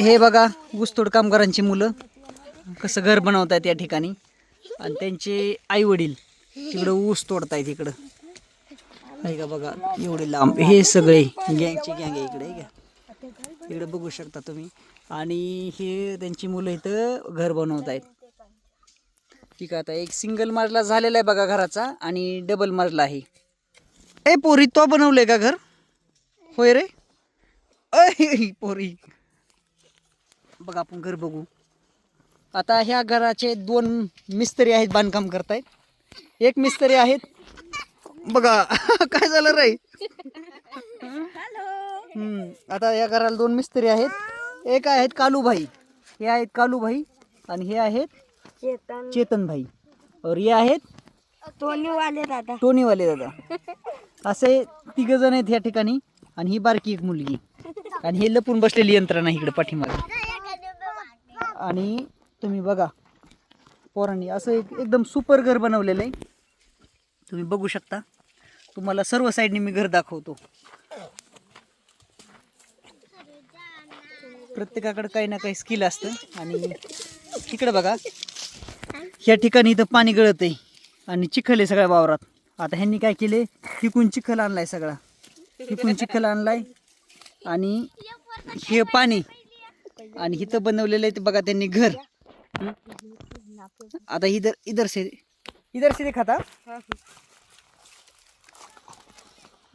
हे बघा ऊसतोड कामगारांची मुलं कसं घर बनवतात या ठिकाणी आणि त्यांचे आई वडील तिकडं ऊस तोडतायत इकडं. आहे का बघा एवढे लांब हे सगळे गँगची गँग आहे इकडे का इकडे बघू शकता तुम्ही. आणि हे त्यांची मुलं इथं घर बनवत आहेत. ठीक आहे आता एक सिंगल मजला झालेला आहे बघा घराचा आणि डबल मजला आहे. ए पोरी तो बनवलंय का घर? होय रे अय पोरी बघा आपण घर बघू. आता ह्या घराचे 2 मिस्त्री आहेत बांधकाम करतायत. एक मिस्त्री आहेत बघा काय झालं रे. आता या घराला 2 मिस्त्री आहेत. एक आहेत कालूभाई, हे आहेत कालूभाई आणि हे आहेत चेतन भाई और ये आहेत टोनीवाले दादा. असे 3 जण आहेत या ठिकाणी आणि ही बारकी एक मुलगी आणि हे लपून बसलेली यंत्रणा इकडे पाठीमागे. आणि तुम्ही बघा पोरांनी असं एकदम सुपर घर बनवलेलं आहे. तुम्ही बघू शकता. तुम्हाला सर्व साईडनी मी घर दाखवतो. प्रत्येकाकडे काही ना काही स्किल असतं. आणि तिकडे बघा ह्या ठिकाणी इथं पाणी गळत आहे आणि चिखल आहे सगळ्या वावरात. आता ह्यांनी काय केले तिकून चिखल आणलाय सगळा तिकून चिखल आणलाय आणि हे पाणी आणि इथं बनवलेलं आहे ते बघा त्यांनी घर. आता इधर से दिखाता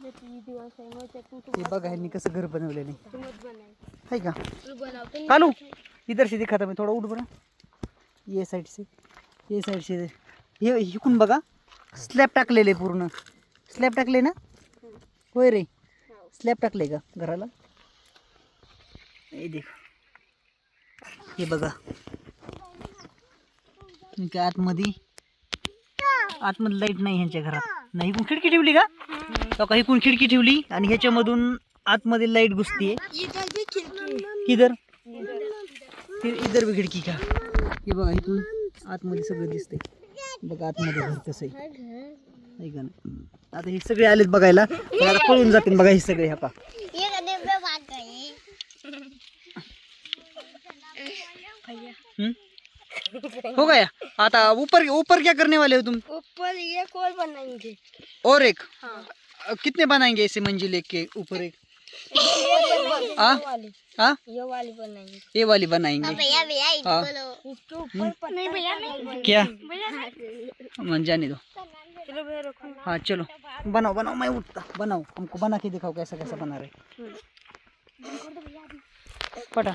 हे बघा ह्यांनी कसं घर बनवलेलं आहे का कालू. इधर से दिखाता मी थोडा उठ बरं. ये साइड से हे इकून बघा स्लॅब टाकलेले पूर्ण. स्लॅब टाकले ना होय रे स्लॅब टाकले का घराला. हे देख हे बघा काय आतमध्ये लाईट नाही ह्यांच्या घरात. नाही इकून खिडकी ठेवली का काही इकून खिडकी ठेवली आणि ह्याच्यामधून आतमध्ये लाईट घुसतीये. किधर इधर भी खिडकी का. हे बघा इथून आतमध्ये सगळं दिसतंय. बघा आतमध्ये घर कसं आहे का. आता हे सगळे आलेत बघायला पळून जातील बघा हे सगळे. ह्या पा हो गया. आता ऊपर क्या करने वाले हो तुम? ऊपर एक और बनाएंगे. और एक कितने बनाएंगे ऐसे मंजिल एक के ऊपर एक? ये वाली बनाएंगे. ये वाली बनाएंगे. हाँ इसके ऊपर नहीं भैया क्या मन जाने दो. चलो भैया रखो. हाँ चलो बनाओ मैं उठता. बनाओ हमको बना के दिखाओ कैसा कैसा बना रहे. पटा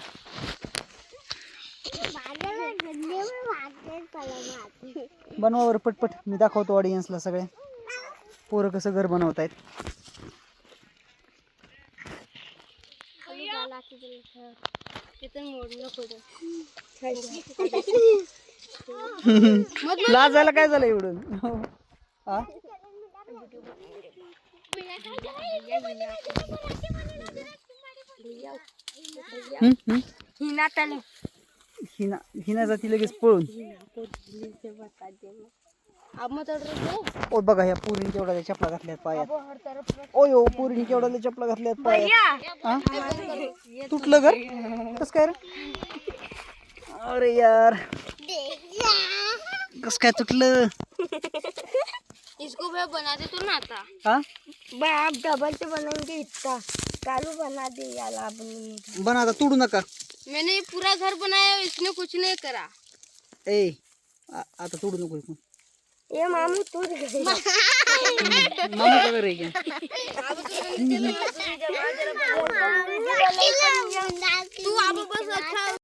बनवावर पटपट मी दाखवतो ऑडियन्सला सगळे पोरं कसं घर बनवतायत. लाजायला काय झालं एवढं. हिना जाती लगेच पळून. ओ बघा ह्या पुरीने केवढ्या चपला घातल्यात पायात. ओय ओ पुरीने केवढ्या चपला घातल्यात पायात. तुटलं घर कस काय रे. अरे यार कस काय तुटलं. इसको मैं बना दे तो ना आता. हाँ आप डबल से बनाएंगे. इतना कालू बना दे यार. आपने बना आता तोडू नका. मैंने पूरा घर बनाया इसने कुछ नहीं करा. ए आता तोडू नको इकडून. ये मामू तोड़ गए. मामा का घर आहे क्या? तू अब बस अच्छा